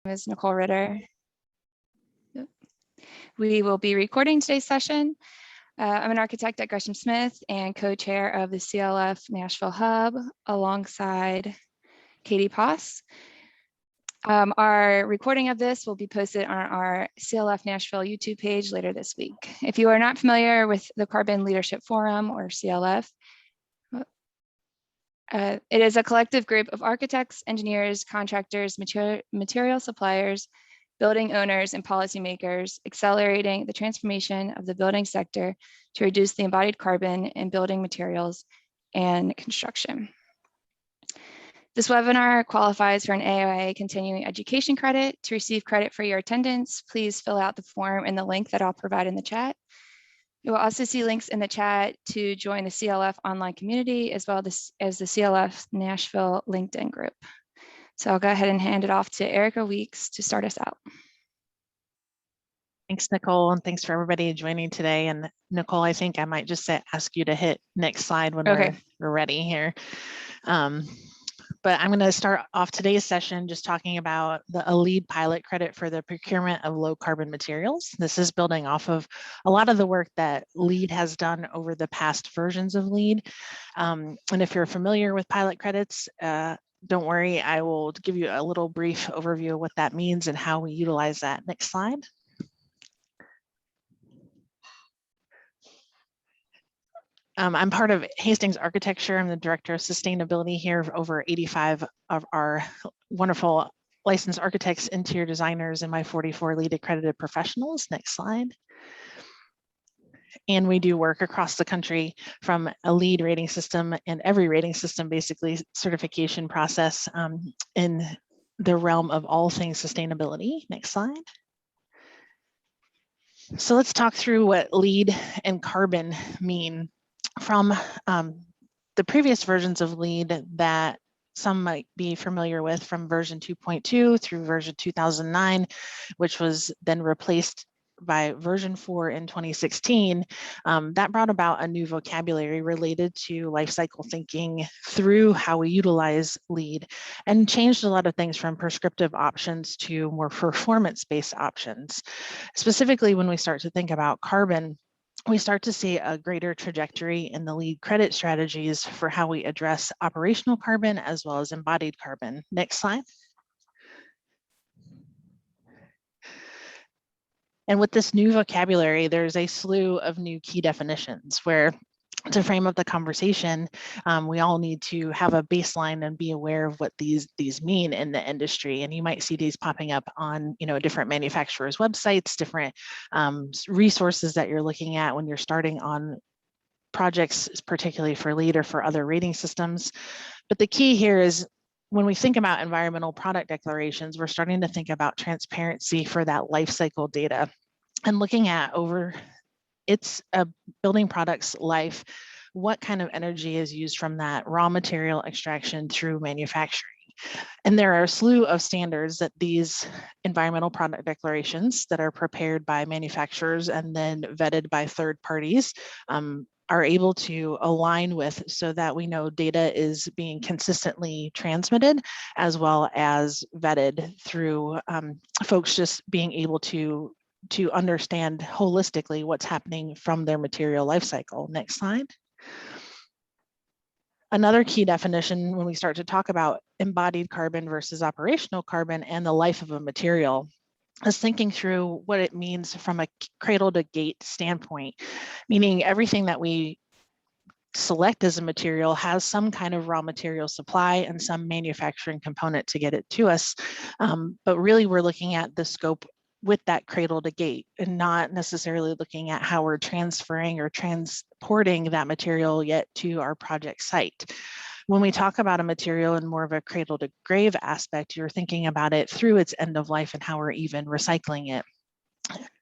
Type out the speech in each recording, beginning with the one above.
name is Nicole Ritter. We will be recording today's session. I'm an architect at Gresham Smith and co-chair of the CLF Nashville Hub alongside Katie Poss. Our recording of this will be posted on our CLF Nashville YouTube page later this week. If you are not familiar with the Carbon Leadership Forum or CLF, it is a collective group of architects, engineers, contractors, material suppliers, building owners, and policymakers accelerating the transformation of the building sector to reduce the embodied carbon in building materials and construction. This webinar qualifies for an AOA continuing education credit. To receive credit for your attendance, please fill out the form in the link that I'll provide in the chat. You will also see links in the chat to join the CLF online community as well as the CLF Nashville LinkedIn group. So I'll go ahead and hand it off to Erica Weeks to start us out. Thanks, Nicole, and thanks for everybody joining today. And Nicole, I think I might just ask you to hit next slide when we're ready here. But I'm going to start off today's session just talking about a LEED pilot credit for the procurement of low carbon materials. This is building off of a lot of the work that LEED has done over the past versions of LEED. And if you're familiar with pilot credits, don't worry, I will give you a little brief overview of what that means and how we utilize that. Next slide. I'm part of Hastings Architecture. I'm the Director of Sustainability here. Over 85 of our wonderful licensed architects, interior designers, and my 44 LEED accredited professionals. Next slide. And we do work across the country from a LEED rating system and every rating system, basically certification process in the realm of all things sustainability. Next slide. So let's talk through what LEED and carbon mean. From the previous versions of LEED that some might be familiar with, from version 2.2 through version 2009, which was then replaced by version 4 in 2016, that brought about a new vocabulary related to life cycle thinking through how we utilize LEED and changed a lot of things from prescriptive options to more performance-based options. Specifically, when we start to think about carbon, we start to see a greater trajectory in the LEED credit strategies for how we address operational carbon as well as embodied carbon. Next slide. And with this new vocabulary, there's a slew of new key definitions where, to frame up the conversation, we all need to have a baseline and be aware of what these mean in the industry. And you might see these popping up on different manufacturers' websites, different resources that you're looking at when you're starting on projects, particularly for LEED or for other rating systems. But the key here is when we think about environmental product declarations, we're starting to think about transparency for that life cycle data and looking at over it's a building product's life, what kind of energy is used from that raw material extraction through manufacturing. And there are a slew of standards that these environmental product declarations that are prepared by manufacturers and then vetted by third parties are able to align with so that we know data is being consistently transmitted as well as vetted through folks just being able to understand holistically what's happening from their material life cycle. Next slide. Another key definition when we start to talk about embodied carbon versus operational carbon and the life of a material is thinking through what it means from a cradle to gate standpoint, meaning everything that we select as a material has some kind of raw material supply and some manufacturing component to get it to us. But really we're looking at the scope with that cradle to gate and not necessarily looking at how we're transferring or transporting that material yet to our project site. When we talk about a material in more of a cradle to grave aspect, you're thinking about it through its end of life and how we're even recycling it.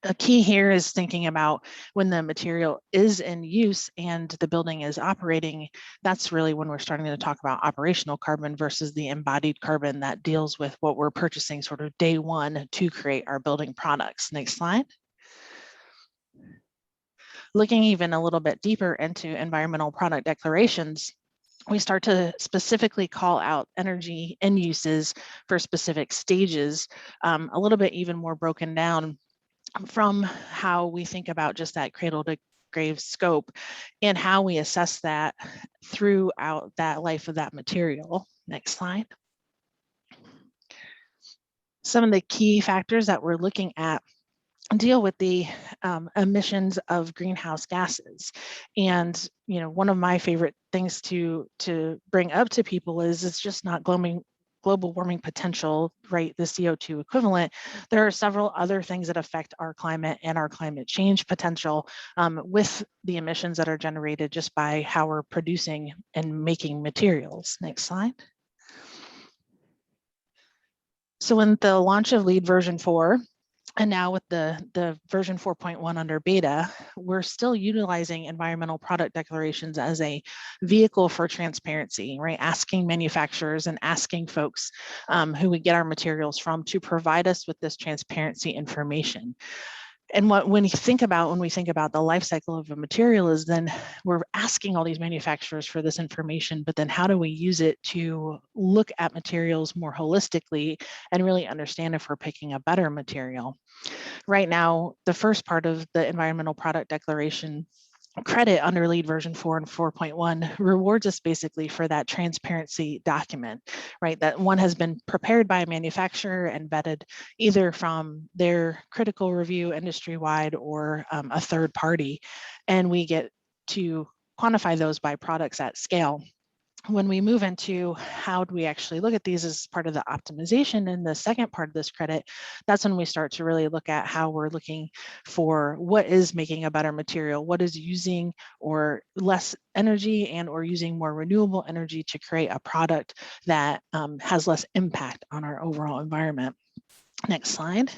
A key here is thinking about when the material is in use and the building is operating, that's really when we're starting to talk about operational carbon versus the embodied carbon that deals with what we're purchasing sort of day one to create our building products. Next slide. Looking even a little bit deeper into environmental product declarations, we start to specifically call out energy end uses for specific stages, a little bit even more broken down from how we think about just that cradle to grave scope and how we assess that throughout that life of that material. Next slide. Some of the key factors that we're looking at deal with the emissions of greenhouse gases. And, you know, one of my favorite things to bring up to people is it's just not global warming potential, right? The CO2 equivalent. There are several other things that affect our climate and our climate change potential with the emissions that are generated just by how we're producing and making materials. Next slide. So when the launch of LEED version 4, and now with the version 4.1 under beta, we're still utilizing environmental product declarations as a vehicle for transparency, right? Asking manufacturers and asking folks who we get our materials from to provide us with this transparency information. And when we think about the life cycle of a material is then we're asking all these manufacturers for this information, but then how do we use it to look at materials more holistically and really understand if we're picking a better material? Right now, the first part of the environmental product declaration credit under LEED version 4 and 4.1 rewards us basically for that transparency document, right? That one has been prepared by a manufacturer and vetted either from their critical review industry-wide or a third party. And we get to quantify those by products at scale. When we move into how do we actually look at these as part of the optimization in the second part of this credit, that's when we start to really look at how we're looking for what is making a better material, what is using or less energy and or using more renewable energy to create a product that has less impact on our overall environment. Next slide.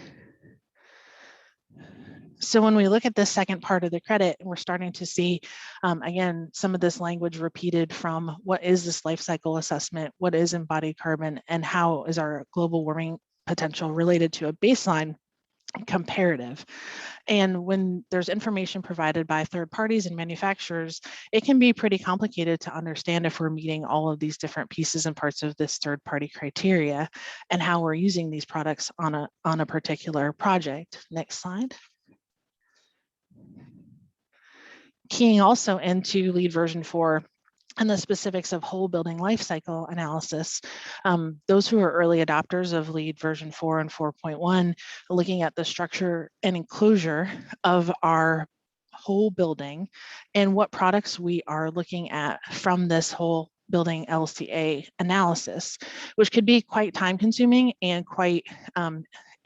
So when we look at this second part of the credit, we're starting to see, again, some of this language repeated from what is this life cycle assessment, what is embodied carbon, and how is our global warming potential related to a baseline comparative. And when there's information provided by third parties and manufacturers, it can be pretty complicated to understand if we're meeting all of these different pieces and parts of this third party criteria and how we're using these products on a particular project. Next slide. Keying also into LEED version 4 and the specifics of whole building life cycle analysis. Those who are early adopters of LEED version 4 and 4.1, looking at the structure and enclosure of our whole building and what products we are looking at from this whole building LCA analysis, which could be quite time consuming and quite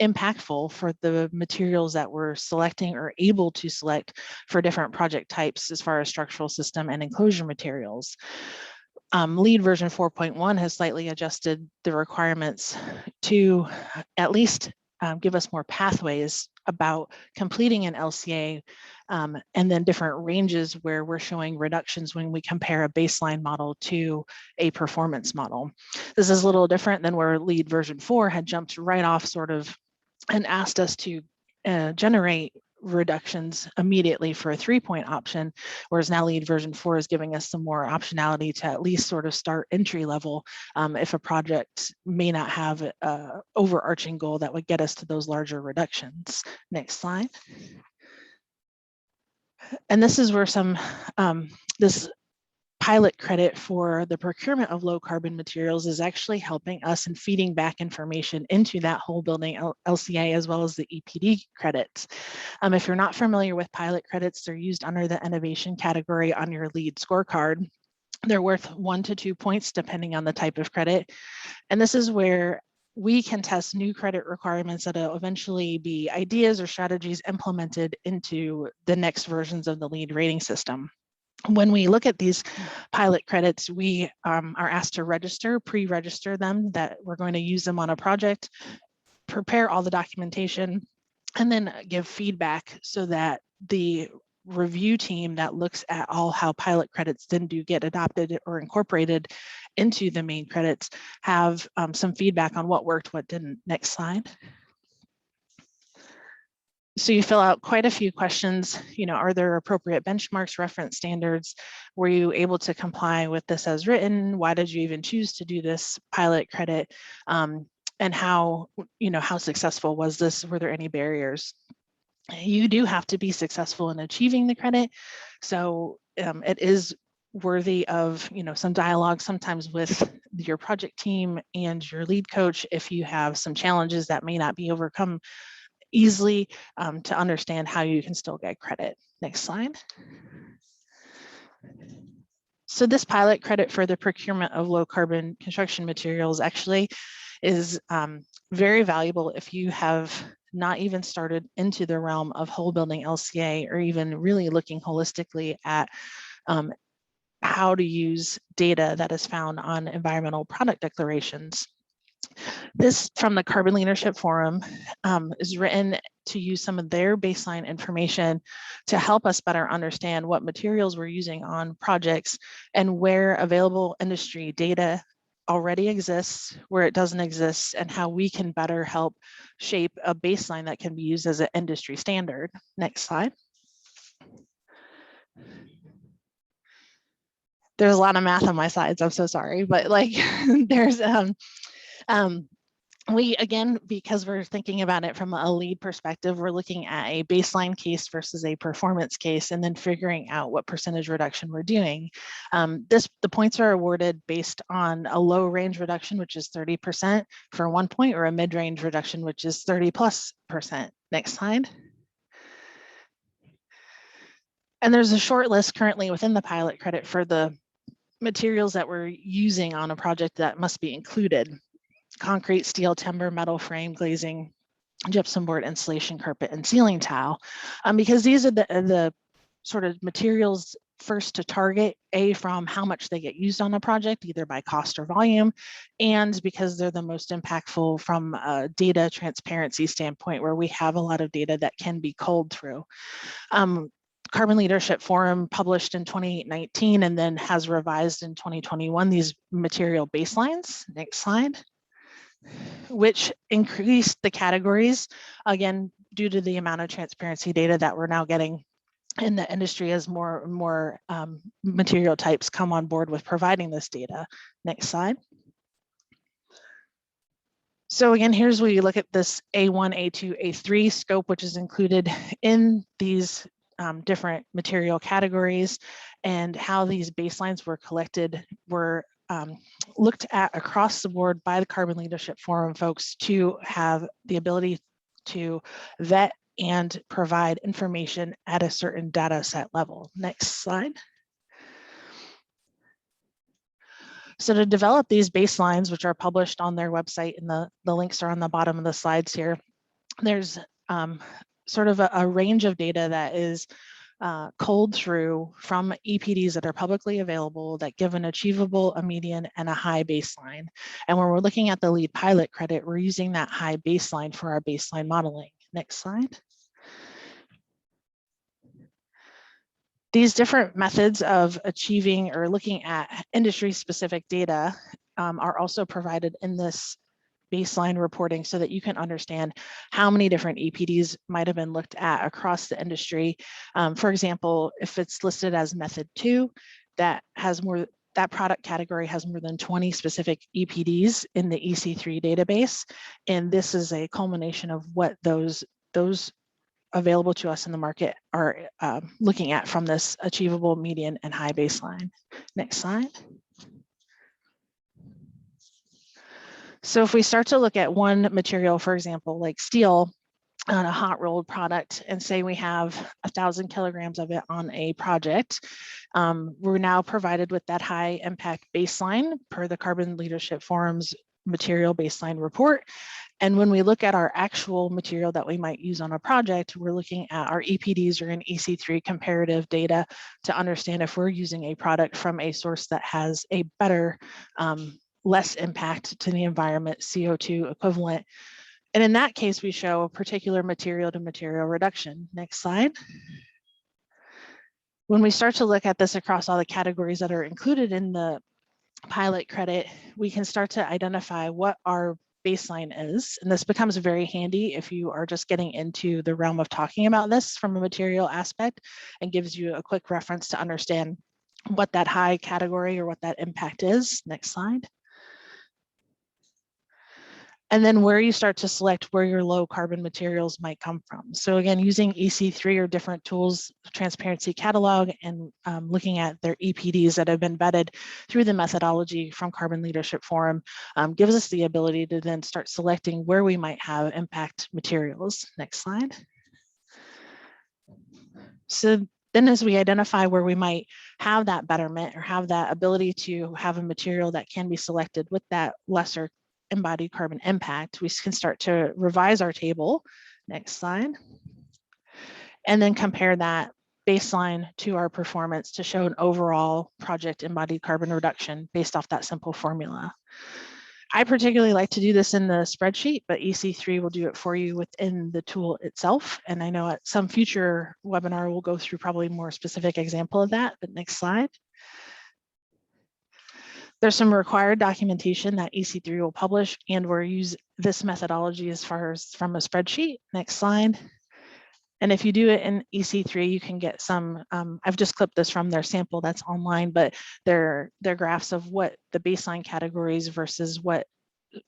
impactful for the materials that we're selecting or able to select for different project types as far as structural system and enclosure materials. LEED version 4.1 has slightly adjusted the requirements to at least give us more pathways about completing an LCA and then different ranges where we're showing reductions when we compare a baseline model to a performance model. This is a little different than where LEED version 4 had jumped right off sort of and asked us to generate reductions immediately for a 3-point option, whereas now LEED version 4 is giving us some more optionality to at least sort of start entry level if a project may not have an overarching goal that would get us to those larger reductions. Next slide. And this is where some, this pilot credit for the procurement of low carbon materials is actually helping us and feeding back information into that whole building LCA as well as the EPD credits. If you're not familiar with pilot credits, they're used under the innovation category on your LEED scorecard. They're worth 1 to 2 points depending on the type of credit. And this is where we can test new credit requirements that will eventually be ideas or strategies implemented into the next versions of the LEED rating system. When we look at these pilot credits, we are asked to register, pre-register them, that we're going to use them on a project, prepare all the documentation, and then give feedback so that the review team that looks at all how pilot credits then do get adopted or incorporated into the main credits have some feedback on what worked, what didn't. Next slide. So you fill out quite a few questions. Are there appropriate benchmarks, reference standards? Were you able to comply with this as written? Why did you even choose to do this pilot credit? And how successful was this? Were there any barriers? You do have to be successful in achieving the credit. So it is worthy of some dialogue sometimes with your project team and your lead coach if you have some challenges that may not be overcome easily, to understand how you can still get credit. Next slide. So this pilot credit for the procurement of low carbon construction materials actually is very valuable if you have not even started into the realm of whole building LCA, or even really looking holistically at how to use data that is found on environmental product declarations. This, from the Carbon Leadership Forum, is written to use some of their baseline information to help us better understand what materials we're using on projects and where available industry data already exists, where it doesn't exist, and how we can better help shape a baseline that can be used as an industry standard. Next slide. There's a lot of math on my slides, I'm so sorry, but there's we, again, because we're thinking about it from a lead perspective, we're looking at a baseline case versus a performance case, and then figuring out what percentage reduction we're doing. The points are awarded based on a low range reduction, which is 30% for 1 point, or a mid-range reduction, which is 30+%. Next slide. And there's a short list currently within the pilot credit for the materials that we're using on a project that must be included: concrete, steel, timber, metal frame, glazing, gypsum board, insulation, carpet, and ceiling tile, because these are the sort of materials first to target, from how much they get used on a project, either by cost or volume, and because they're the most impactful from a data transparency standpoint, where we have a lot of data that can be culled through. Carbon Leadership Forum published in 2019 and then has revised in 2021 these material baselines. Next slide. Which increased the categories, again, due to the amount of transparency data that we're now getting in the industry as more and more material types come on board with providing this data. Next slide. So again, here's where you look at this A1, A2, A3 scope, which is included in these different material categories, and how these baselines were collected, were looked at across the board by the Carbon Leadership Forum folks to have the ability to vet and provide information at a certain data set level. Next slide. So to develop these baselines, which are published on their website, and the links are on the bottom of the slides here, there's sort of a range of data that is culled through from EPDs that are publicly available that give an achievable, a median, and a high baseline. And when we're looking at the lead pilot credit, we're using that high baseline for our baseline modeling. Next slide. These different methods of achieving or looking at industry-specific data are also provided in this baseline reporting, so that you can understand how many different EPDs might have been looked at across the industry. For example, if it's listed as method 2, that product category has more than 20 specific EPDs in the EC3 database. And this is a culmination of what those available to us in the market are looking at from this achievable, median, and high baseline. Next slide. So if we start to look at one material, for example, like steel, on a hot rolled product, and say we have 1,000 kilograms of it on a project, we're now provided with that high impact baseline per the Carbon Leadership Forum's material baseline report. And when we look at our actual material that we might use on a project, we're looking at our EPDs or an EC3 comparative data to understand if we're using a product from a source that has a better, less impact to the environment, CO2 equivalent. And in that case, we show a particular material to material reduction. Next slide. When we start to look at this across all the categories that are included in the pilot credit, we can start to identify what are baseline is. And this becomes very handy if you are just getting into the realm of talking about this from a material aspect, and gives you a quick reference to understand what that high category or what that impact is. Next slide. And then where you start to select where your low carbon materials might come from. So again, using EC3 or different tools, transparency catalog, and looking at their EPDs that have been vetted through the methodology from Carbon Leadership Forum gives us the ability to then start selecting where we might have impact materials. Next slide. So then as we identify where we might have that betterment or have that ability to have a material that can be selected with that lesser embodied carbon impact, we can start to revise our table. Next slide. And then compare that baseline to our performance to show an overall project embodied carbon reduction based off that simple formula. I particularly like to do this in the spreadsheet, but EC3 will do it for you within the tool itself. And I know at some future webinar, we'll go through probably more specific example of that, but next slide. There's some required documentation that EC3 will publish, and we'll use this methodology as far as from a spreadsheet. Next slide. And if you do it in EC3, you can get some, I've just clipped this from their sample that's online, but they're graphs of what the baseline categories versus what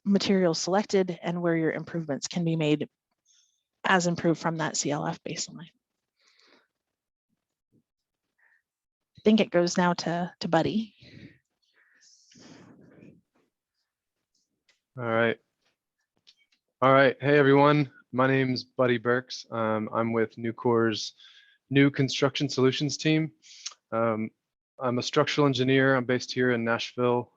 materials selected and where your improvements can be made as improved from that CLF baseline. I think it goes now to Buddy. All right. Hey, everyone. My name's Buddy Burks. I'm with Nucor's new construction solutions team. I'm a structural engineer. I'm based here in Nashville.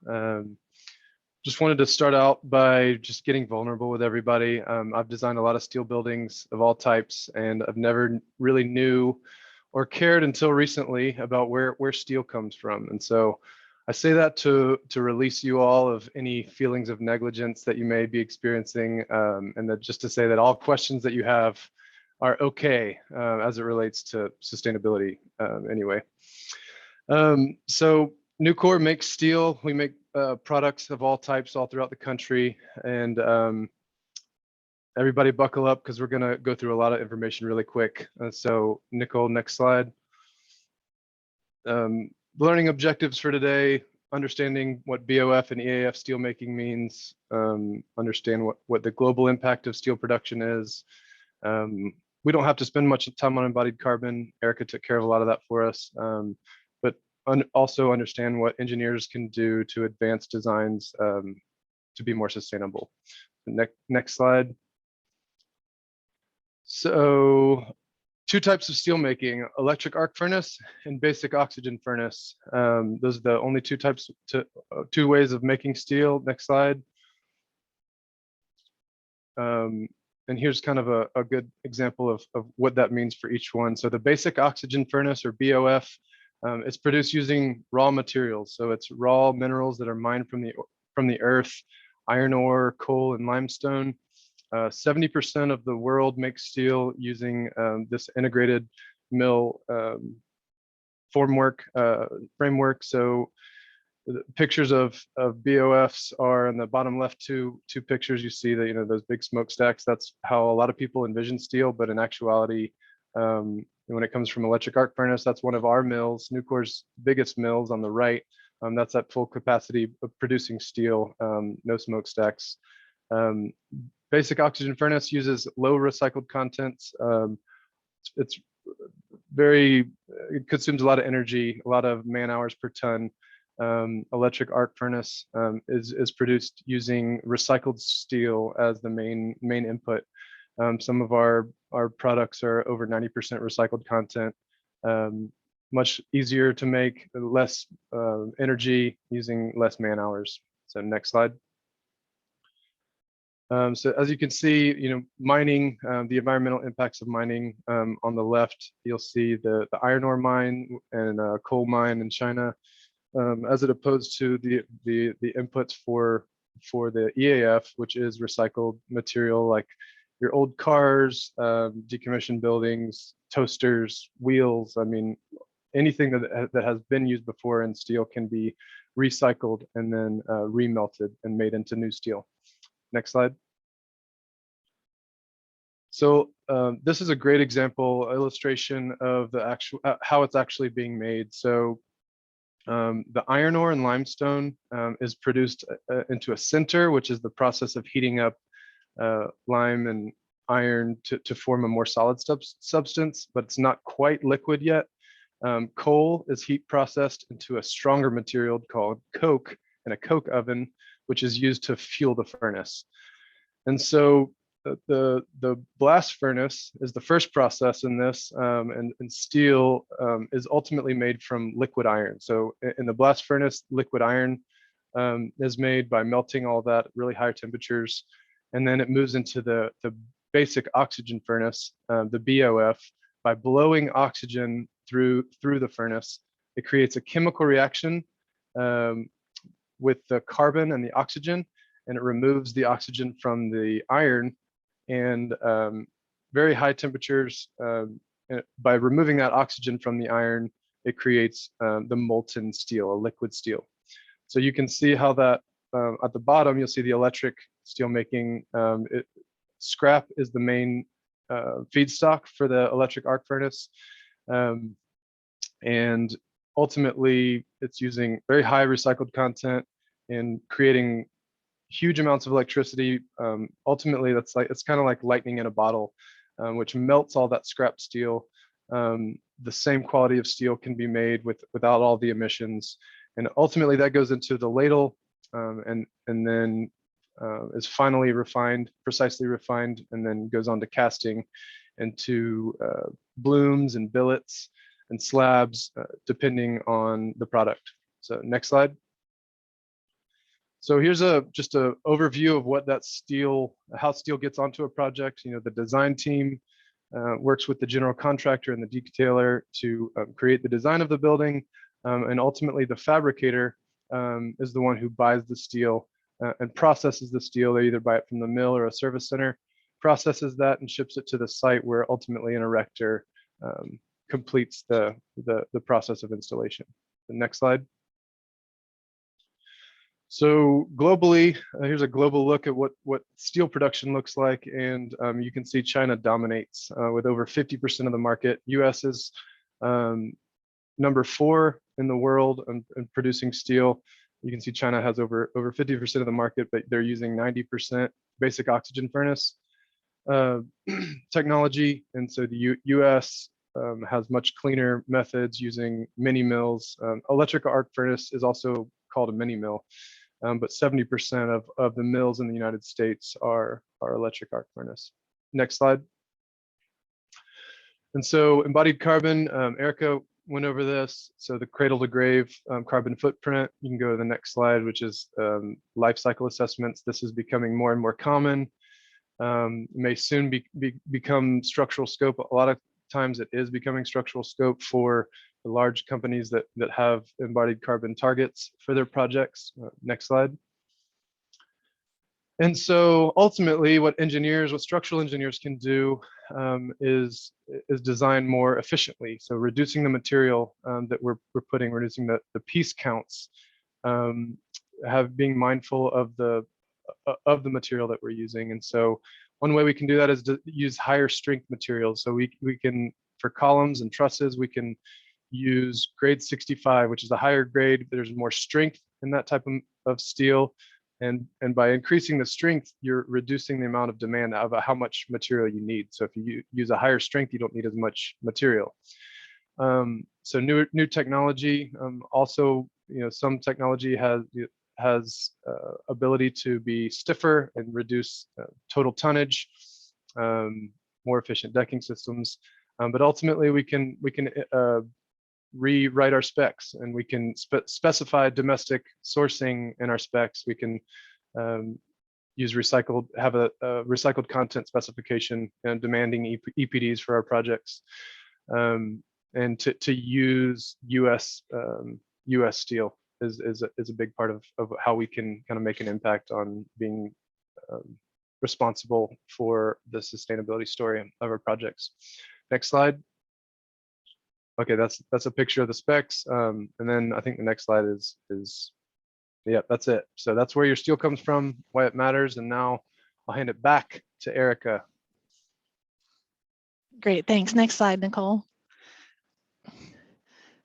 Just wanted to start out by just getting vulnerable with everybody. I've designed a lot of steel buildings of all types, and I've never really knew or cared until recently about where steel comes from. And so I say that to release you all of any feelings of negligence that you may be experiencing, and that just to say that all questions that you have are okay as it relates to sustainability anyway. So Nucor makes steel. We make products of all types all throughout the country, and everybody buckle up because we're gonna go through a lot of information really quick. So Nicole, next slide. Learning objectives for today: understanding what BOF and EAF steelmaking means, understand what the global impact of steel production is. We don't have to spend much time on embodied carbon. Erica took care of a lot of that for us, but also understand what engineers can do to advance designs to be more sustainable. Next slide. So, two types of steel making: electric arc furnace and basic oxygen furnace. Those are the only two ways of making steel. Next slide. And here's kind of a good example of what that means for each one. So the basic oxygen furnace, or BOF, is produced using raw materials. So it's raw minerals that are mined from the earth: iron ore, coal, and limestone. 70% of the world makes steel using this integrated mill framework. So the pictures of BOFs are in the bottom left two pictures. You see that, those big smokestacks. That's how a lot of people envision steel, but in actuality, when it comes from electric arc furnace, that's one of our mills, Nucor's biggest mills on the right. That's at full capacity of producing steel, no smokestacks. Basic oxygen furnace uses low recycled contents. It consumes a lot of energy, a lot of man hours per ton. Electric arc furnace is produced using recycled steel as the main input. Some of our products are over 90% recycled content. Much easier to make, less energy, using less man hours. So next slide. So as you can see, mining, the environmental impacts of mining. On the left, you'll see the iron ore mine and coal mine in China, as it opposed to the inputs for the EAF, which is recycled material like your old cars, decommissioned buildings, toasters, wheels. I mean, anything that has been used before in steel can be recycled and then remelted and made into new steel. Next slide. So this is a great example, illustration of the actual how it's actually being made. So the iron ore and limestone is produced into a sinter, which is the process of heating up lime and iron to form a more solid substance, but it's not quite liquid yet. Coal is heat processed into a stronger material called coke in a coke oven, which is used to fuel the furnace. And so the blast furnace is the first process in this, and steel is ultimately made from liquid iron. So in the blast furnace, liquid iron is made by melting all that at really high temperatures, and then it moves into the basic oxygen furnace, the BOF. By blowing oxygen through the furnace, it creates a chemical reaction with the carbon and the oxygen, and it removes the oxygen from the iron. And very high temperatures, by removing that oxygen from the iron, it creates the molten steel, a liquid steel. So you can see how that at the bottom, you'll see the electric steel making. Scrap is the main feedstock for the electric arc furnace. And ultimately, it's using very high recycled content and creating huge amounts of electricity. Ultimately, it's kind of like lightning in a bottle, which melts all that scrap steel. The same quality of steel can be made without all the emissions, and ultimately that goes into the ladle, and then is finally refined, precisely refined, and then goes on to casting into blooms and billets and slabs, depending on the product. So next slide. So here's just an overview of what that steel, how steel gets onto a project. You know, the design team works with the general contractor and the detailer to create the design of the building, and ultimately the fabricator is the one who buys the steel and processes the steel. They either buy it from the mill or a service center, processes that and ships it to the site where ultimately an erector completes the process of installation. The next slide. So globally, here's a global look at what steel production looks like, and you can see China dominates with over 50% of the market. US is number 4 in the world in producing steel. You can see China has over 50% of the market, but they're using 90% basic oxygen furnace technology, and so the US has much cleaner methods using mini mills. Electric arc furnace is also called a mini mill. But 70% of the mills in the United States are electric arc furnace. Next slide. And so embodied carbon, Erica went over this. So the cradle to grave carbon footprint. You can go to the next slide, which is life cycle assessments. This is becoming more and more common. May soon become structural scope. A lot of times it is becoming structural scope for the large companies that have embodied carbon targets for their projects. Next slide. And so ultimately what structural engineers can do is design more efficiently. So reducing the material that we're putting, reducing the piece counts, being mindful of the material that we're using. And so one way we can do that is to use higher strength materials. So we can, for columns and trusses, we can use grade 65, which is a higher grade. There's more strength in that type of steel. And by increasing the strength, you're reducing the amount of demand of how much material you need. So if you use a higher strength, you don't need as much material. So new technology. Also, some technology has ability to be stiffer and reduce total tonnage, more efficient decking systems. But ultimately, we can rewrite our specs, and we can specify domestic sourcing in our specs. We can use have a recycled content specification and demanding EPDs for our projects, and to use US steel is a big part of how we can kind of make an impact on being responsible for the sustainability story of our projects. Next slide. Okay, that's a picture of the specs, and then I think the next slide is Yeah, that's it. So that's where your steel comes from, why it matters. And now I'll hand it back to Erica. Great, thanks. Next slide, Nicole.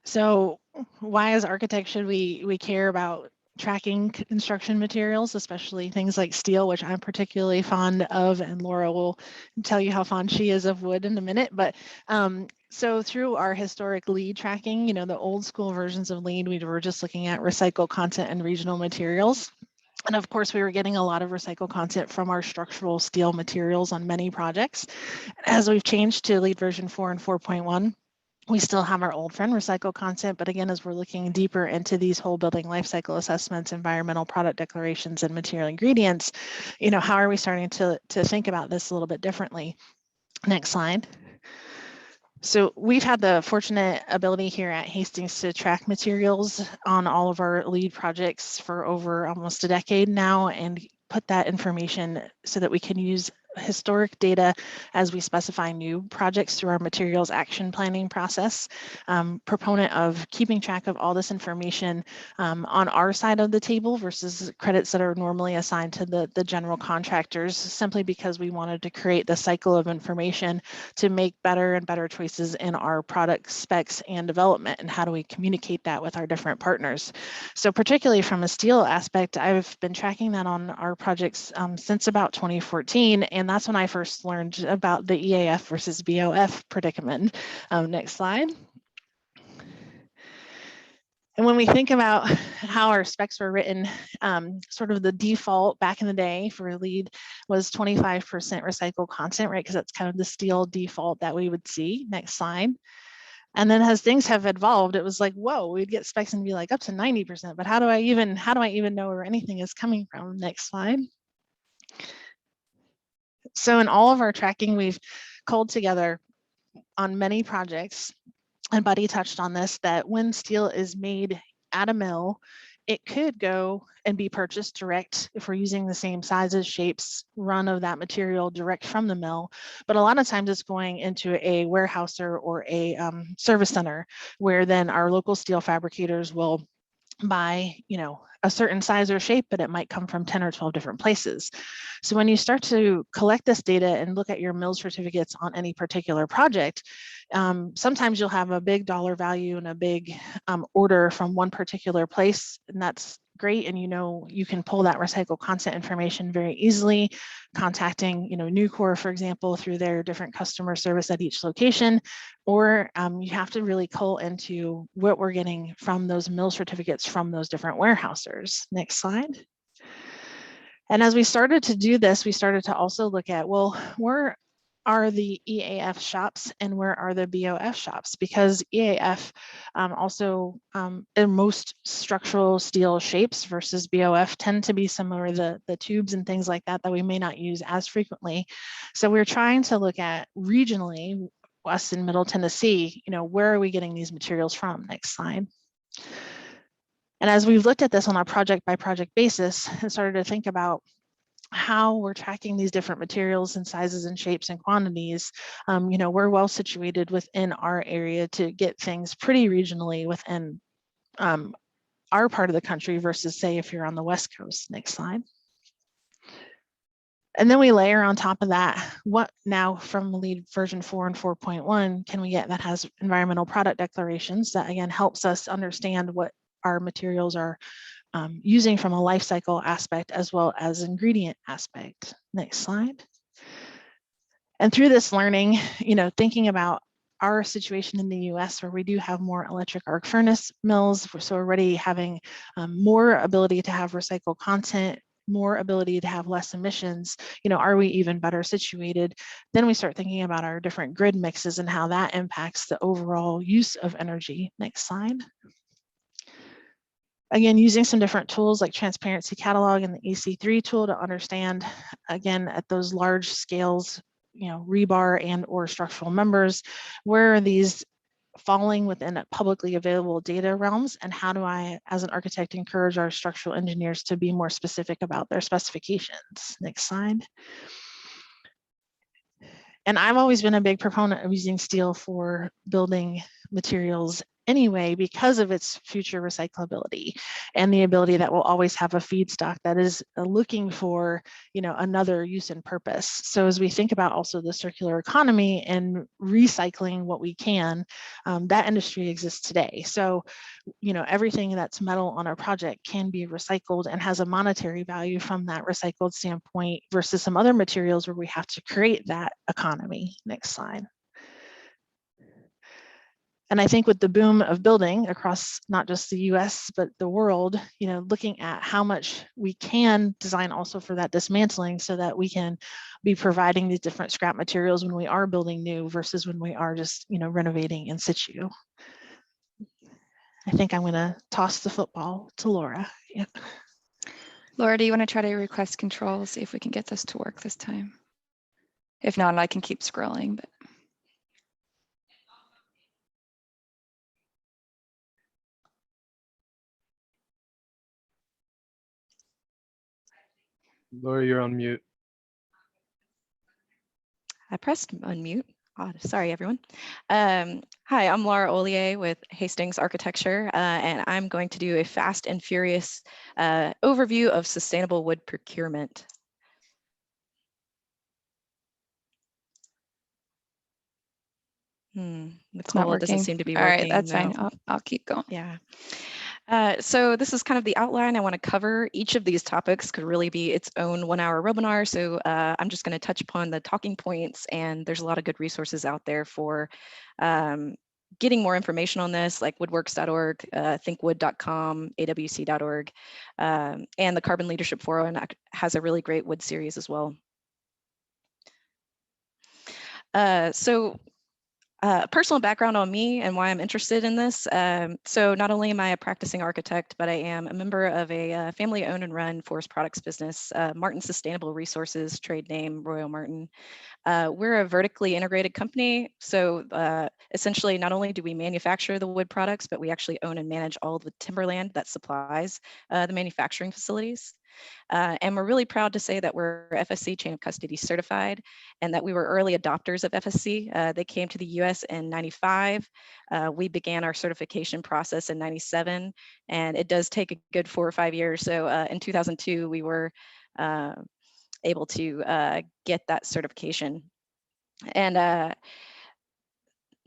So why as architects should we care about tracking construction materials, especially things like steel, which I'm particularly fond of, and Laura will tell you how fond she is of wood in a minute. But so through our historic LEED tracking, the old school versions of LEED, we were just looking at recycled content and regional materials. And of course, we were getting a lot of recycled content from our structural steel materials on many projects. As we've changed to LEED version 4 and 4.1, we still have our old friend recycle content, but again, as we're looking deeper into these whole building life cycle assessments, environmental product declarations, and material ingredients, how are we starting to think about this a little bit differently? Next slide. So we've had the fortunate ability here at Hastings to track materials on all of our LEED projects for over almost a decade now, and put that information so that we can use historic data as we specify new projects through our materials action planning process. Proponent of keeping track of all this information on our side of the table versus credits that are normally assigned to the general contractors, simply because we wanted to create the cycle of information to make better and better choices in our product specs and development, and how do we communicate that with our different partners. So particularly from a steel aspect, I've been tracking that on our projects since about 2014, and that's when I first learned about the EAF versus BOF predicament. Next slide. And when we think about how our specs were written, sort of the default back in the day for LEED was 25% recycled content, right? Because that's kind of the steel default that we would see. Next slide. And then as things have evolved, it was like, whoa, we'd get specs and be like up to 90%, but how do I even know where anything is coming from? Next slide. So in all of our tracking, we've culled together on many projects, and Buddy touched on this, that when steel is made at a mill, it could go and be purchased direct if we're using the same sizes, shapes, run of that material direct from the mill. But a lot of times it's going into a warehouser or a service center, where then our local steel fabricators will buy, a certain size or shape, but it might come from 10 or 12 different places. So when you start to collect this data and look at your mill certificates on any particular project, sometimes you'll have a big dollar value and a big order from one particular place, and that's great. And you can pull that recycled content information very easily, contacting Nucor, for example, through their different customer service at each location. Or you have to really cull into what we're getting from those mill certificates from those different warehousers. Next slide. And as we started to do this, we started to also look at, well, where are the EAF shops and where are the BOF shops? Because EAF also in most structural steel shapes versus BOF tend to be similar, the tubes and things like that we may not use as frequently. So we're trying to look at regionally, us in Middle Tennessee, where are we getting these materials from? Next slide. And as we've looked at this on a project by project basis and started to think about how we're tracking these different materials and sizes and shapes and quantities, we're well situated within our area to get things pretty regionally within our part of the country versus, say, if you're on the West Coast. Next slide. And then we layer on top of that, what now from LEED version 4 and 4.1 can we get that has environmental product declarations that again helps us understand what our materials are using from a life cycle aspect as well as ingredient aspect. Next slide. And through this learning, thinking about our situation in the US, where we do have more electric arc furnace mills, so already having more ability to have recycled content, more ability to have less emissions, are we even better situated? Then we start thinking about our different grid mixes and how that impacts the overall use of energy. Next slide. Again, using some different tools like Transparency Catalog and the EC3 tool to understand, again, at those large scales, rebar and or structural members, where are these falling within publicly available data realms, and how do I, as an architect, encourage our structural engineers to be more specific about their specifications? Next slide. And I've always been a big proponent of using steel for building materials anyway because of its future recyclability and the ability that we'll always have a feedstock that is looking for, another use and purpose. So as we think about also the circular economy and recycling what we can, that industry exists today. So, everything that's metal on our project can be recycled and has a monetary value from that recycled standpoint versus some other materials where we have to create that economy. Next slide. And I think with the boom of building across not just the US, but the world, looking at how much we can design also for that dismantling so that we can be providing these different scrap materials when we are building new versus when we are just, renovating in situ. I think I'm going to toss the football to Laura. Yep. Laura, do you want to try to request control, see if we can get this to work this time? If not, I can keep scrolling, but. Laura, you're on mute. I pressed unmute. Sorry, everyone. Hi, I'm Laura Ollier with Hastings Architecture, and I'm going to do a fast and furious overview of sustainable wood procurement. Nicole, it doesn't seem to be working. All right, that's fine. I'll keep going. Yeah. So this is kind of the outline. I want to cover. Each of these topics could really be its own 1-hour webinar. So I'm just going to touch upon the talking points, and there's a lot of good resources out there for getting more information on this, like woodworks.org, thinkwood.com, awc.org, and the Carbon Leadership Forum has a really great wood series as well. Personal background on me and why I'm interested in this. So not only am I a practicing architect, but I am a member of a family owned and run forest products business, Martin Sustainable Resources, trade name Royal Martin. We're a vertically integrated company. So essentially, not only do we manufacture the wood products, but we actually own and manage all the timberland that supplies the manufacturing facilities. And we're really proud to say that we're FSC Chain of Custody certified and that we were early adopters of FSC. They came to the US in '95. We began our certification process in '97, and it does take a good 4 or 5 years. So in 2002, we were able to get that certification. And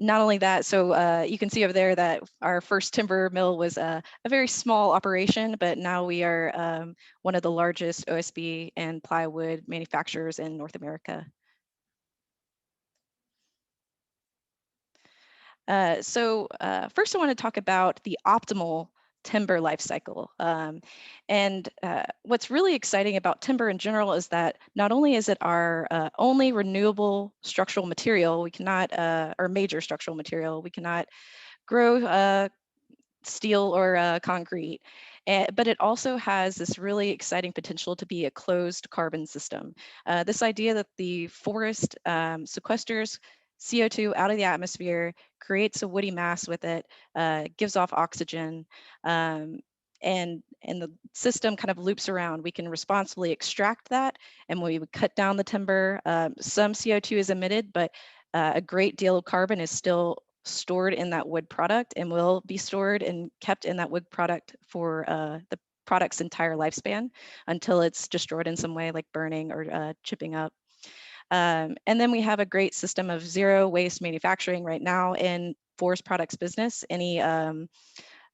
not only that, so you can see over there that our first timber mill was a very small operation, but now we are one of the largest OSB and plywood manufacturers in North America. First I want to talk about the optimal timber life cycle. What's really exciting about timber in general is that not only is it our only renewable structural material, we cannot, or major structural material, we cannot grow steel or concrete, but it also has this really exciting potential to be a closed carbon system. This idea that the forest sequesters CO2 out of the atmosphere, creates a woody mass with it, gives off oxygen, and the system kind of loops around. We can responsibly extract that, and when we would cut down the timber, some CO2 is emitted, but a great deal of carbon is still stored in that wood product and will be stored and kept in that wood product for the product's entire lifespan until it's destroyed in some way, like burning or chipping up. And then we have a great system of zero waste manufacturing right now in forest products business. Any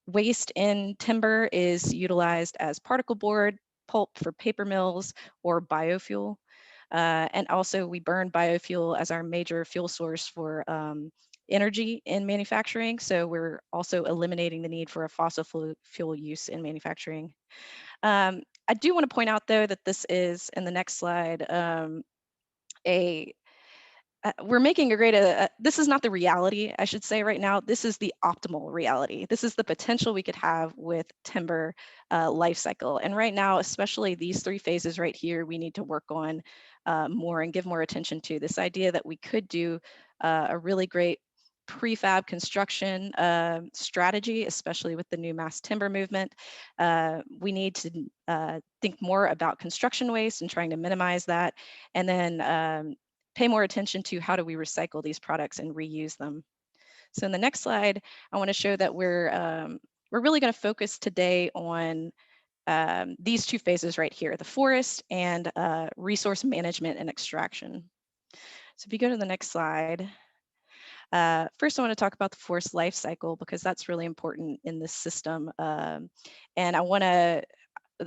waste in timber is utilized as particle board, pulp for paper mills, or biofuel. And also we burn biofuel as our major fuel source for energy in manufacturing. So we're also eliminating the need for a fossil fuel use in manufacturing. I do want to point out though that this is, in the next slide, we're making a great, this is not the reality, I should say right now, this is the optimal reality. This is the potential we could have with timber life cycle. And right now, especially these 3 phases right here, we need to work on more and give more attention to this idea that we could do a really great prefab construction strategy, especially with the new mass timber movement. We need to think more about construction waste and trying to minimize that. And then pay more attention to how do we recycle these products and reuse them. So in the next slide, I want to show that we're really going to focus today on these two phases right here, the forest and resource management and extraction. So if you go to the next slide, first I want to talk about the forest life cycle because that's really important in this system. And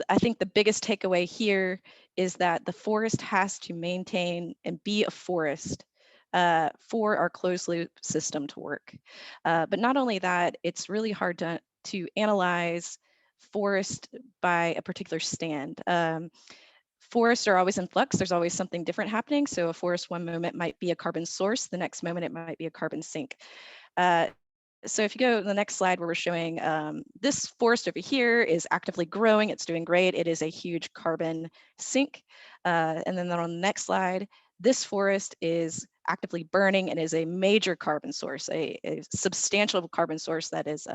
I think the biggest takeaway here is that the forest has to maintain and be a forest for our closed loop system to work. But not only that, it's really hard to analyze forest by a particular stand. Forests are always in flux. There's always something different happening. So a forest one moment might be a carbon source, the next moment it might be a carbon sink. So if you go to the next slide where we're showing this forest over here is actively growing, it's doing great. It is a huge carbon sink. And then on the next slide, this forest is actively burning and is a major carbon source, a substantial carbon source that is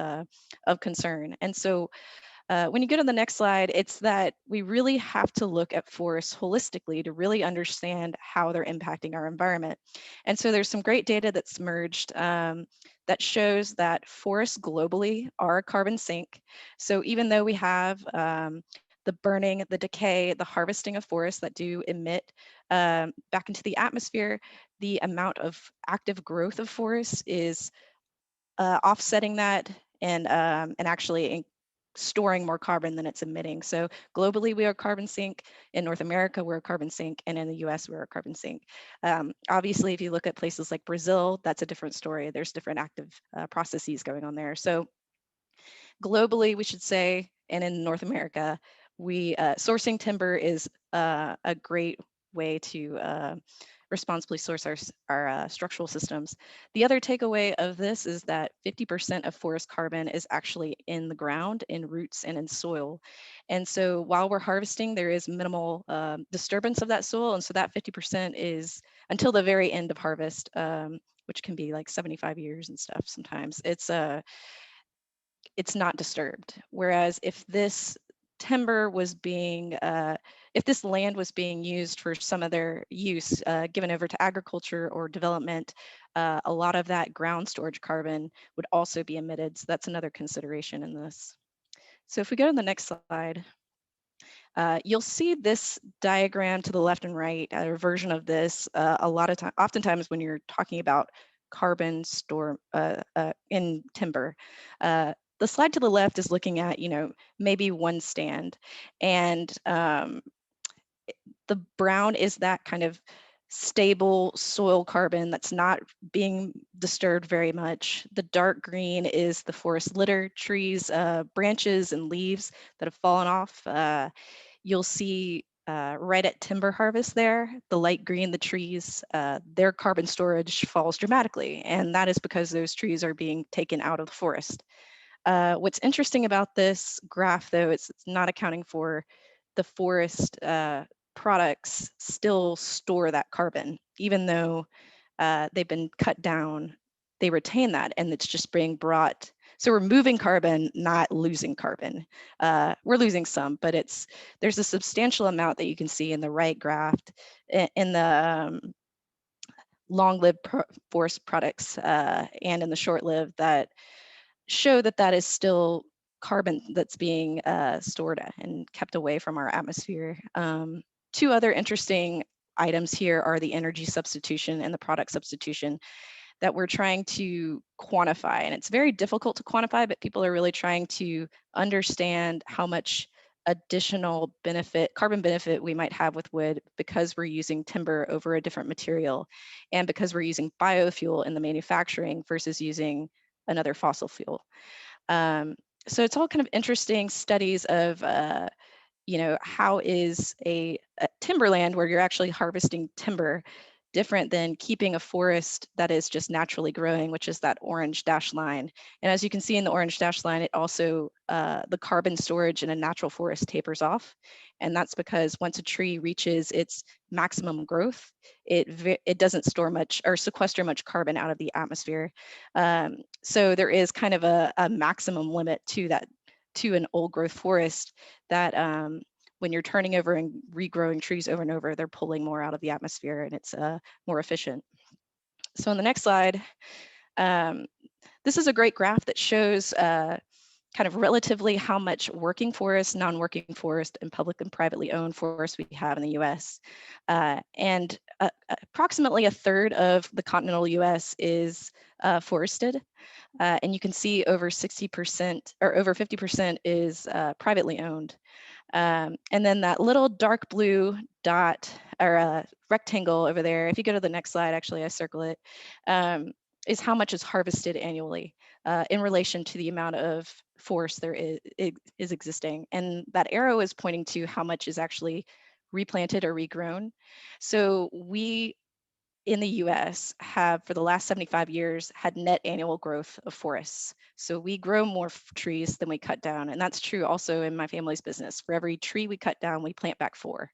of concern. And so when you go to the next slide, it's that we really have to look at forests holistically to really understand how they're impacting our environment. And so there's some great data that's emerged that shows that forests globally are a carbon sink. So even though we have the burning, the decay, the harvesting of forests that do emit back into the atmosphere, the amount of active growth of forests is offsetting that and actually storing more carbon than it's emitting. So globally, we are a carbon sink. In North America, we're a carbon sink. And in the US, we're a carbon sink. Obviously, if you look at places like Brazil, that's a different story. There's different active processes going on there. So globally, we should say, and in North America, we sourcing timber is a great way to responsibly source our structural systems. The other takeaway of this is that 50% of forest carbon is actually in the ground, in roots and in soil. And so while we're harvesting, there is minimal disturbance of that soil. And so that 50% is until the very end of harvest, which can be like 75 years and stuff sometimes. It's not disturbed. Whereas if this timber was being, if this land was being used for some other use, given over to agriculture or development, a lot of that ground storage carbon would also be emitted. So that's another consideration in this. So if we go to the next slide, you'll see this diagram to the left and right, a version of this oftentimes when you're talking about carbon store in timber. The slide to the left is looking at, maybe one stand, and the brown is that kind of stable soil carbon that's not being disturbed very much. The dark green is the forest litter, trees, branches and leaves that have fallen off. You'll see right at timber harvest there, the light green, the trees, their carbon storage falls dramatically. And that is because those trees are being taken out of the forest. What's interesting about this graph, though, it's not accounting for the forest products still store that carbon, even though they've been cut down, they retain that, and it's just being brought. So we're moving carbon, not losing carbon. We're losing some, but there's a substantial amount that you can see in the right graph in the long-lived forest products and in the short-lived that show that that is still carbon that's being stored and kept away from our atmosphere. Two other interesting items here are the energy substitution and the product substitution that we're trying to quantify. And it's very difficult to quantify, but people are really trying to understand how much additional carbon benefit we might have with wood because we're using timber over a different material and because we're using biofuel in the manufacturing versus using another fossil fuel. So it's all kind of interesting studies of, how is a timberland where you're actually harvesting timber different than keeping a forest that is just naturally growing, which is that orange dashed line. And as you can see in the orange dashed line, it also, the carbon storage in a natural forest tapers off. And that's because once a tree reaches its maximum growth, it doesn't store much or sequester much carbon out of the atmosphere. So there is kind of a maximum limit to that, to an old growth forest that when you're turning over and regrowing trees over and over, they're pulling more out of the atmosphere and it's more efficient. So on the next slide, this is a great graph that shows kind of relatively how much working forest, non-working forest, and public and privately owned forest we have in the US. And approximately a third of the continental US is forested. And you can see over 60% or over 50% is privately owned. And then that little dark blue dot or rectangle over there, if you go to the next slide, actually I circle it, is how much is harvested annually in relation to the amount of forest there is existing. And that arrow is pointing to how much is actually replanted or regrown. So we in the US have for the last 75 years had net annual growth of forests. So we grow more trees than we cut down. And that's true also in my family's business. For every tree we cut down, we plant back 4.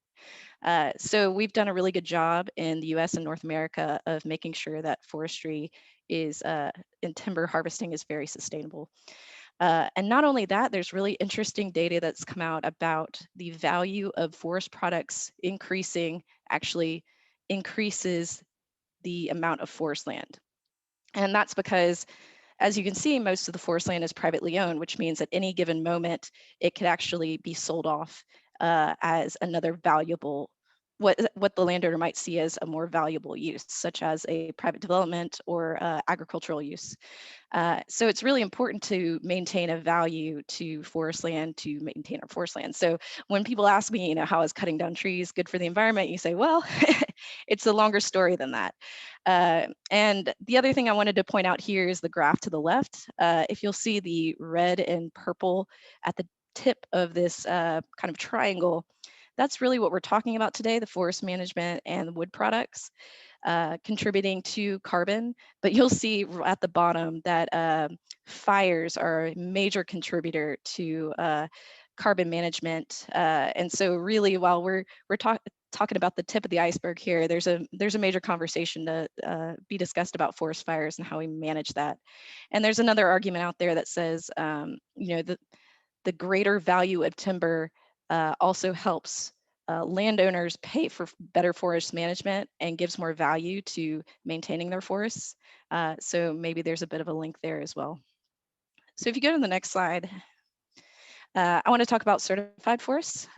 So we've done a really good job in the US and North America of making sure that forestry is and timber harvesting is very sustainable. And not only that, there's really interesting data that's come out about the value of forest products actually increases the amount of forest land. And that's because, as you can see, most of the forest land is privately owned, which means at any given moment, it could actually be sold off as another valuable, what the landowner might see as a more valuable use, such as a private development or agricultural use. So it's really important to maintain a value to forest land, to maintain our forest land. So when people ask me, how is cutting down trees good for the environment? You say, well, it's a longer story than that. And the other thing I wanted to point out here is the graph to the left. If you'll see the red and purple at the tip of this kind of triangle, that's really what we're talking about today, the forest management and the wood products contributing to carbon. But you'll see at the bottom that fires are a major contributor to carbon management. And so really, while we're talking about the tip of the iceberg here, there's a major conversation to be discussed about forest fires and how we manage that. And there's another argument out there that says, the greater value of timber also helps landowners pay for better forest management and gives more value to maintaining their forests. So maybe there's a bit of a link there as well. So if you go to the next slide, I want to talk about certified forests.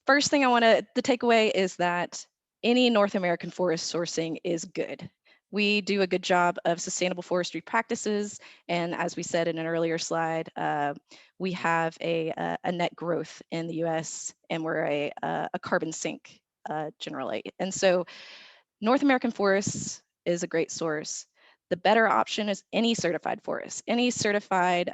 First thing I want the takeaway is that any North American forest sourcing is good. We do a good job of sustainable forestry practices. And as we said in an earlier slide, we have a net growth in the US, and we're a carbon sink generally. And so North American forests is a great source. The better option is any certified forest. Any certified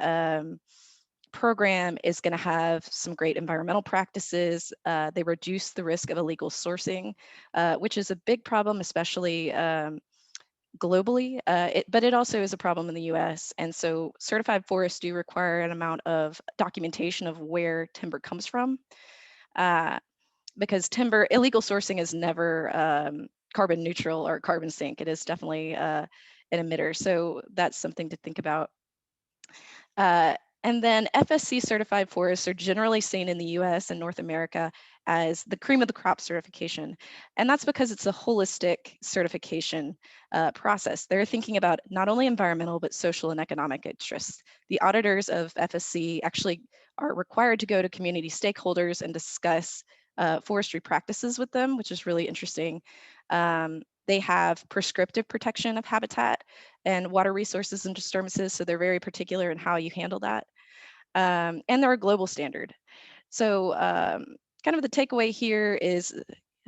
program is going to have some great environmental practices. They reduce the risk of illegal sourcing, which is a big problem, especially globally, but it also is a problem in the US. And so certified forests do require an amount of documentation of where timber comes from, because illegal sourcing is never carbon neutral or carbon sink. It is definitely an emitter. So that's something to think about. And then FSC certified forests are generally seen in the US and North America as the cream of the crop certification. And that's because it's a holistic certification process. They're thinking about not only environmental, but social and economic interests. The auditors of FSC actually are required to go to community stakeholders and discuss forestry practices with them, which is really interesting. They have prescriptive protection of habitat and water resources and disturbances, so they're very particular in how you handle that. And they're a global standard. So kind of the takeaway here is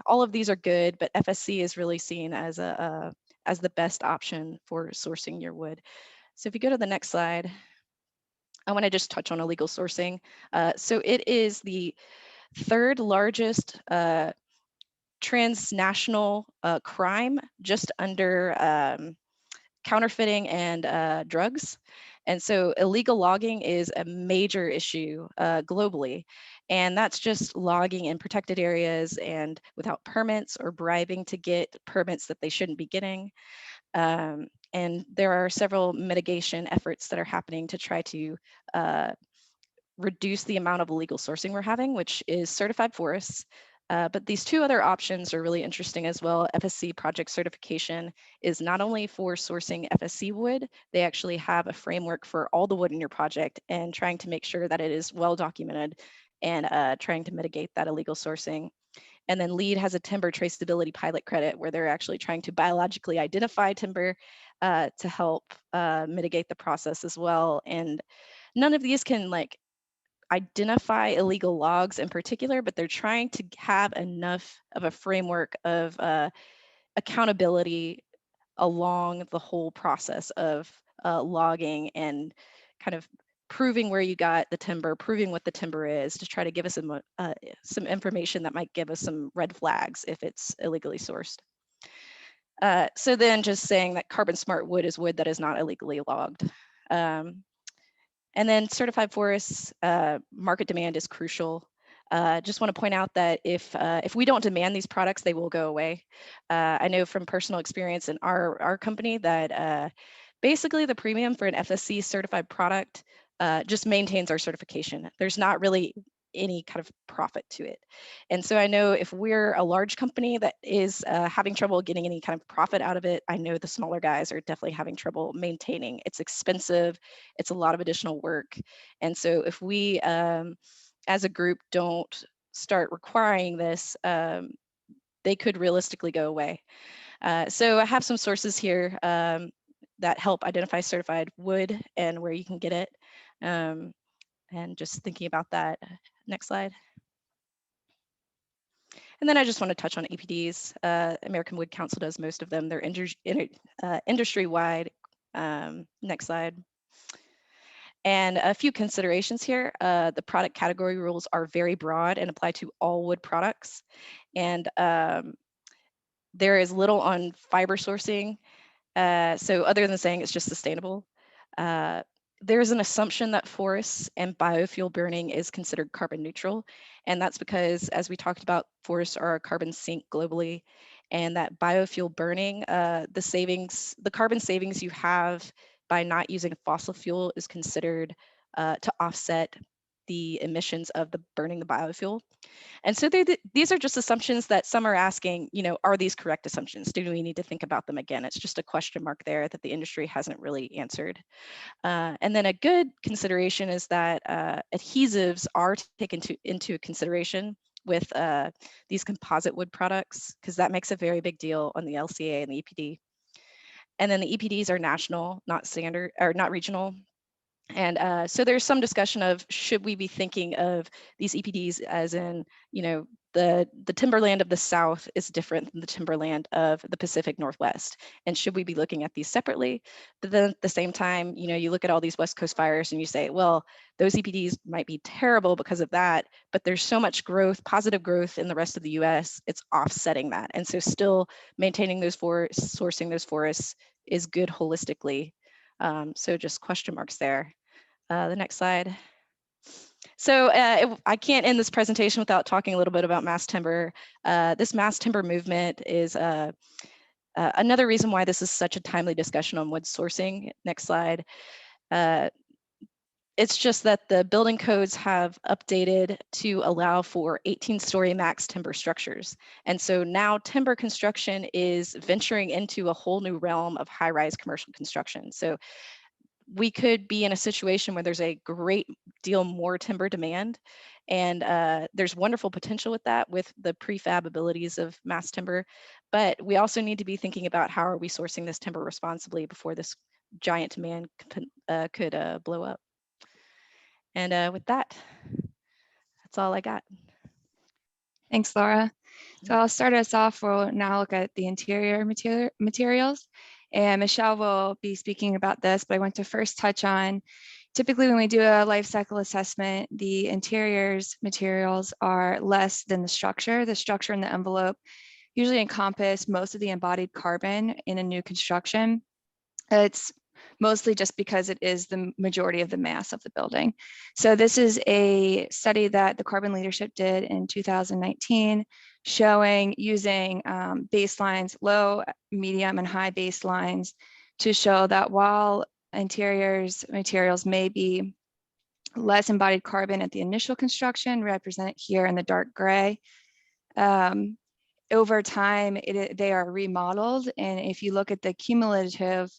all of these are good, but FSC is really seen as the best option for sourcing your wood. So if you go to the next slide, I want to just touch on illegal sourcing. So it is the third largest transnational crime, just under counterfeiting and drugs. And so illegal logging is a major issue globally. And that's just logging in protected areas and without permits or bribing to get permits that they shouldn't be getting. And there are several mitigation efforts that are happening to try to reduce the amount of illegal sourcing we're having, which is certified forests, But these two other options are really interesting as well. FSC project certification is not only for sourcing FSC wood, they actually have a framework for all the wood in your project and trying to make sure that it is well documented and trying to mitigate that illegal sourcing. And then LEED has a timber traceability pilot credit where they're actually trying to biologically identify timber to help mitigate the process as well. And none of these can like identify illegal logs in particular, but they're trying to have enough of a framework of accountability along the whole process of logging and kind of proving where you got the timber, proving what the timber is, to try to give us some information that might give us some red flags if it's illegally sourced. So then just saying that carbon smart wood is wood that is not illegally logged. And then certified forests, market demand is crucial. Just want to point out that if we don't demand these products, they will go away. I know from personal experience in our company that basically the premium for an FSC certified product just maintains our certification. There's not really any kind of profit to it. And so I know if we're a large company that is having trouble getting any kind of profit out of it, I know the smaller guys are definitely having trouble maintaining. It's expensive, it's a lot of additional work. And so if we as a group don't start requiring this, they could realistically go away. So I have some sources here that help identify certified wood and where you can get it. And just thinking about that. Next slide. And then I just want to touch on EPDs. American Wood Council does most of them. They're industry-wide. Next slide. And a few considerations here. The product category rules are very broad and apply to all wood products. And there is little on fiber sourcing. So other than saying it's just sustainable, there's an assumption that forests and biofuel burning is considered carbon neutral. And that's because, as we talked about, forests are a carbon sink globally, and that biofuel burning, the carbon savings you have by not using fossil fuel is considered to offset the emissions of the burning the biofuel. And so these are just assumptions that some are asking, you know, are these correct assumptions? Do we need to think about them again? It's just a question mark there that the industry hasn't really answered. And then a good consideration is that adhesives are taken into consideration with these composite wood products, because that makes a very big deal on the LCA and the EPD. And then the EPDs are national, not standard, or not regional. And so there's some discussion of, should we be thinking of these EPDs as in, you know, the timberland of the South is different than the timberland of the Pacific Northwest. And should we be looking at these separately? But then at the same time, you know, you look at all these West Coast fires and you say, well, those EPDs might be terrible because of that, but there's so much growth, positive growth in the rest of the US, it's offsetting that. And so still maintaining those forests, sourcing those forests is good holistically. So just question marks there. The next slide. So I can't end this presentation without talking a little bit about mass timber. This mass timber movement is another reason why this is such a timely discussion on wood sourcing. Next slide. It's just that the building codes have updated to allow for 18-story max timber structures. And so now timber construction is venturing into a whole new realm of high-rise commercial construction. So we could be in a situation where there's a great deal more timber demand, and there's wonderful potential with that, with the prefab abilities of mass timber. But we also need to be thinking about how are we sourcing this timber responsibly before this giant demand could blow up. And with that, that's all I got. Thanks, Laura. So I'll start us off. We'll now look at the interior materials. And Michelle will be speaking about this, but I want to first touch on, typically when we do a life cycle assessment, the interiors materials are less than the structure. The structure and the envelope usually encompass most of the embodied carbon in a new construction. It's mostly just because it is the majority of the mass of the building. So this is a study that the Carbon Leadership did in 2019, showing using baselines, low, medium, and high baselines, to show that while interiors materials may be less embodied carbon at the initial construction, represented here in the dark gray, over time, they are remodeled. And if you look at the cumulative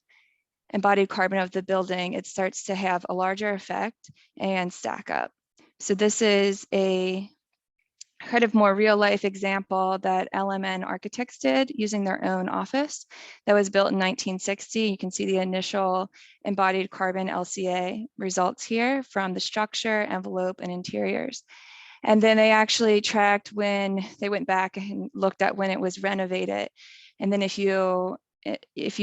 embodied carbon of the building, it starts to have a larger effect and stack up. So this is a kind of more real life example that LMN Architects did using their own office that was built in 1960. You can see the initial embodied carbon LCA results here from the structure, envelope, and interiors. And then they actually tracked when they went back and looked at when it was renovated. And then if you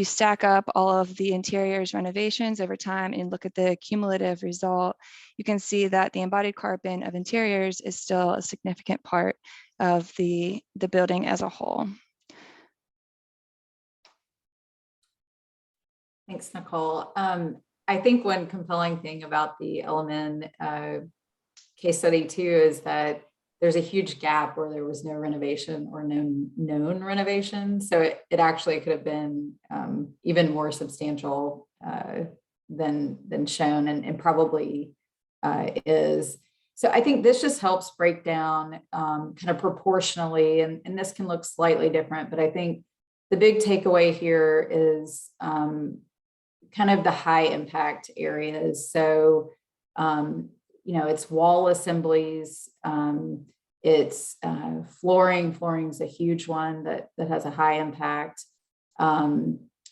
stack up all of the interiors renovations over time and look at the cumulative result, you can see that the embodied carbon of interiors is still a significant part of the building as a whole. Thanks, Nicole. I think one compelling thing about the LMN case study too is that there's a huge gap where there was no renovation or no known renovation. So it actually could have been even more substantial than shown, and probably is. So I think this just helps break down kind of proportionally, and this can look slightly different, but I think the big takeaway here is kind of the high impact areas. So it's wall assemblies, it's flooring. Flooring's a huge one that has a high impact.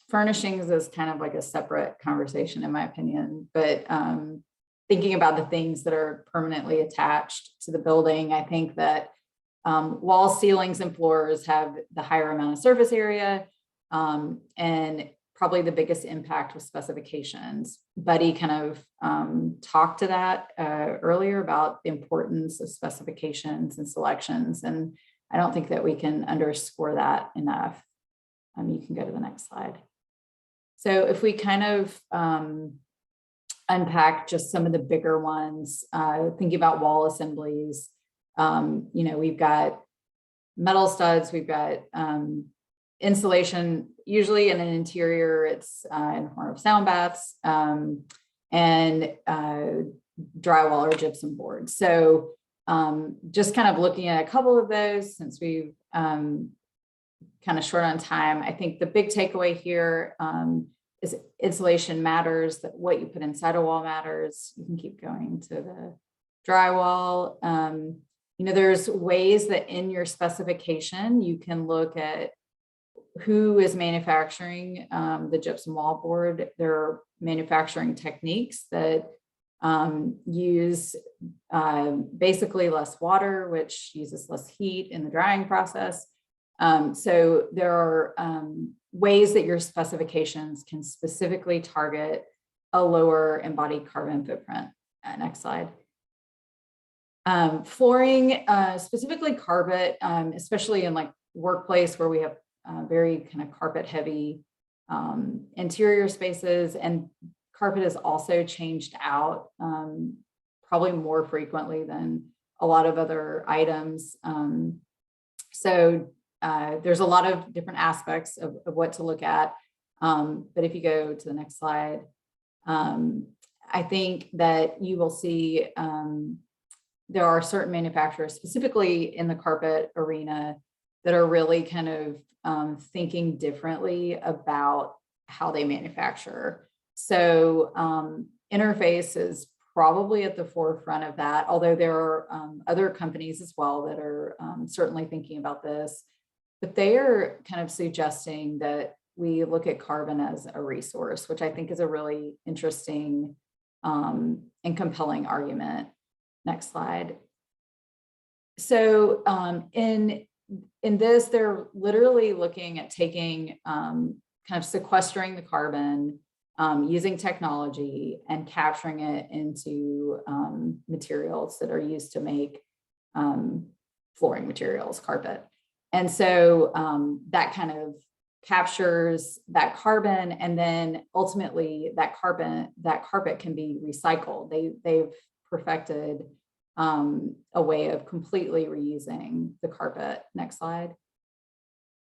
Furnishings is kind of like a separate conversation in my opinion, but thinking about the things that are permanently attached to the building, I think that walls, ceilings, and floors have the higher amount of surface area, and probably the biggest impact with specifications. Buddy kind of talked to that earlier about the importance of specifications and selections. And I don't think that we can underscore that enough. You can go to the next slide. So if we kind of unpack just some of the bigger ones, thinking about wall assemblies, we've got metal studs, we've got insulation, usually in an interior, it's in the form of sound baths, and drywall or gypsum board. So just kind of looking at a couple of those, since we've kind of short on time, I think the big takeaway here is insulation matters, that what you put inside a wall matters. You can keep going to the drywall. There's ways that in your specification, you can look at who is manufacturing the gypsum wall board. There are manufacturing techniques that use basically less water, which uses less heat in the drying process. So there are ways that your specifications can specifically target a lower embodied carbon footprint. Next slide. Flooring, specifically carpet, especially in like workplace where we have very kind of carpet heavy interior spaces, and carpet is also changed out probably more frequently than a lot of other items. So there's a lot of different aspects of what to look at. But if you go to the next slide, I think that you will see there are certain manufacturers, specifically in the carpet arena, that are really kind of thinking differently about how they manufacture. So Interface is probably at the forefront of that, although there are other companies as well that are certainly thinking about this, but they are kind of suggesting that we look at carbon as a resource, which I think is a really interesting and compelling argument. Next slide. So in this, they're literally looking at taking kind of sequestering the carbon, using technology and capturing it into materials that are used to make flooring materials, carpet. And so that kind of captures that carbon, and then ultimately that carpet can be recycled. They've perfected a way of completely reusing the carpet. Next slide.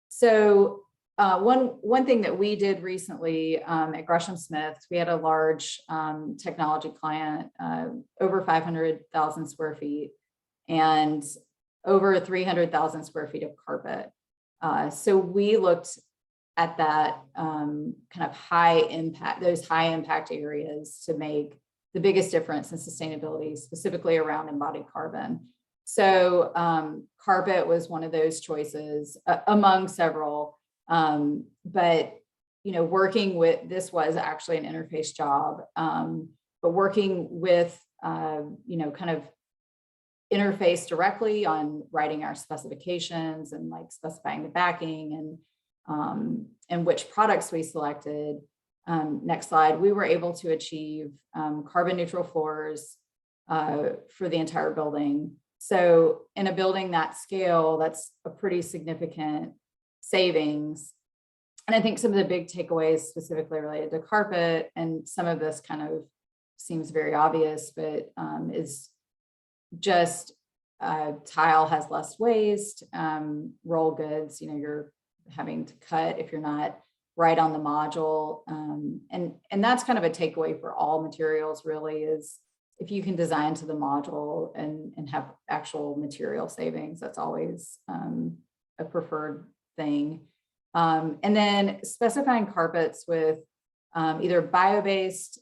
So one thing that we did recently at Gresham Smith, we had a large technology client, over 500,000 square feet, and over 300,000 square feet of carpet. So we looked at that kind of those high impact areas to make the biggest difference in sustainability, specifically around embodied carbon. So carpet was one of those choices among several, but working with, this was actually an interface job, but working with, kind of interface directly on writing our specifications and like specifying the backing and which products we selected. Next slide, we were able to achieve carbon neutral floors for the entire building. So in a building that scale, that's a pretty significant savings. And I think some of the big takeaways specifically related to carpet, and some of this kind of seems very obvious, but is just tile has less waste, roll goods, you're having to cut if you're not right on the module. And that's kind of a takeaway for all materials really, is if you can design to the module and have actual material savings, that's always a preferred thing. And then specifying carpets with either bio-based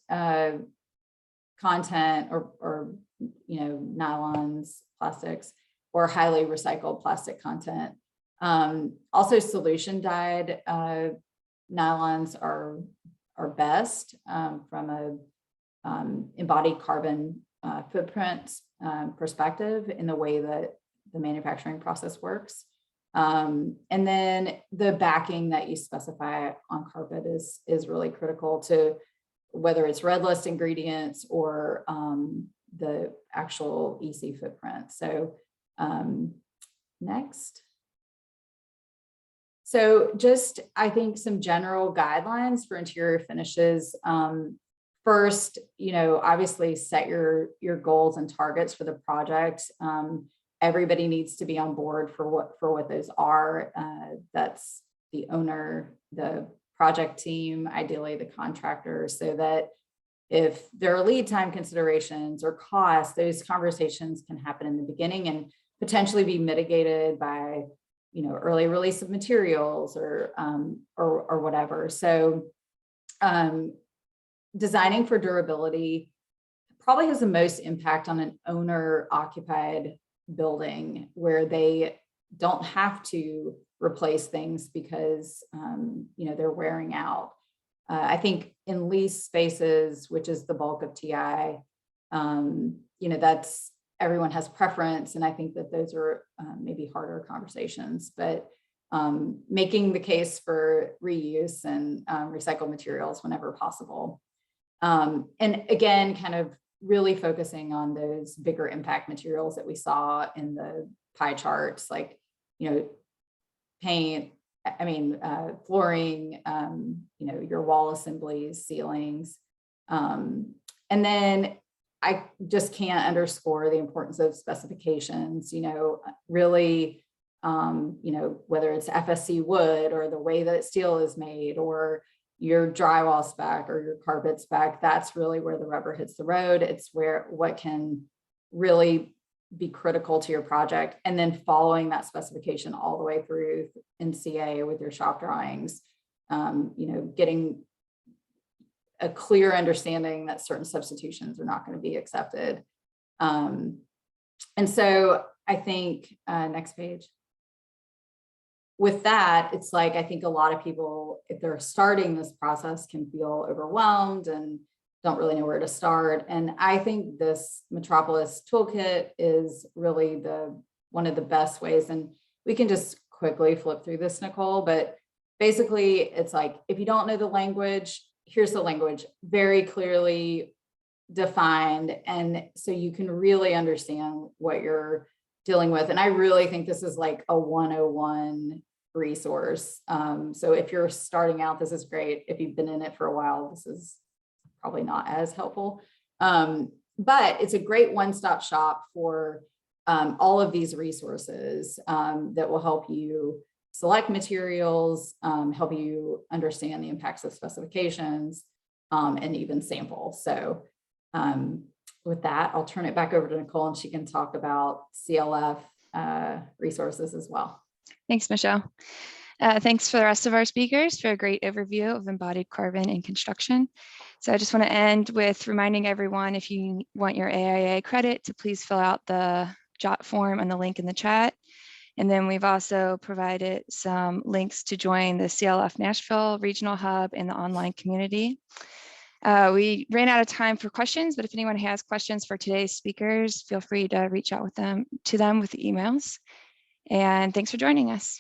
content or nylons, plastics, or highly recycled plastic content. Also solution dyed nylons are best from a embodied carbon footprint perspective in the way that the manufacturing process works. And then the backing that you specify on carpet is really critical to whether it's red list ingredients or the actual EC footprint. So next. So just, I think some general guidelines for interior finishes. First, obviously set your goals and targets for the project. Everybody needs to be on board for what those are. That's the owner, the project team, ideally the contractor, so that if there are lead time considerations or costs, those conversations can happen in the beginning and potentially be mitigated by, early release of materials or whatever. So designing for durability probably has the most impact on an owner occupied building where they don't have to replace things because they're wearing out. I think in lease spaces, which is the bulk of TI, that's everyone has preference, and I think that those are maybe harder conversations. But making the case for reuse and recycled materials whenever possible, and again, kind of really focusing on those bigger impact materials that we saw in the pie charts, like paint, flooring, your wall assemblies, ceilings. And then I just can't underscore the importance of specifications, really, whether it's FSC wood or the way that steel is made or your drywall spec or your carpet spec, that's really where the rubber hits the road. It's what can really be critical to your project, and then following that specification all the way through NCA with your shop drawings, getting a clear understanding that certain substitutions are not going to be accepted. And so I think, next page. With that, it's like, I think a lot of people, if they're starting this process, can feel overwhelmed and don't really know where to start. And I think this Metropolis toolkit is really one of the best ways. And we can just quickly flip through this, Nicole, but basically it's like, if you don't know the language, here's the language very clearly defined. And so you can really understand what you're dealing with. And I really think this is like a 101 resource. So if you're starting out, this is great. If you've been in it for a while, this is probably not as helpful. But it's a great one-stop shop for all of these resources that will help you select materials, help you understand the impacts of specifications, and even sample. So with that, I'll turn it back over to Nicole and she can talk about CLF resources as well. Thanks, Michelle. Thanks for the rest of our speakers for a great overview of embodied carbon in construction. So I just want to end with reminding everyone, if you want your AIA credit, to please fill out the JOT form on the link in the chat. And then we've also provided some links to join the CLF Nashville Regional Hub and the online community. We ran out of time for questions, but if anyone has questions for today's speakers, feel free to reach out to them with the emails. And thanks for joining us.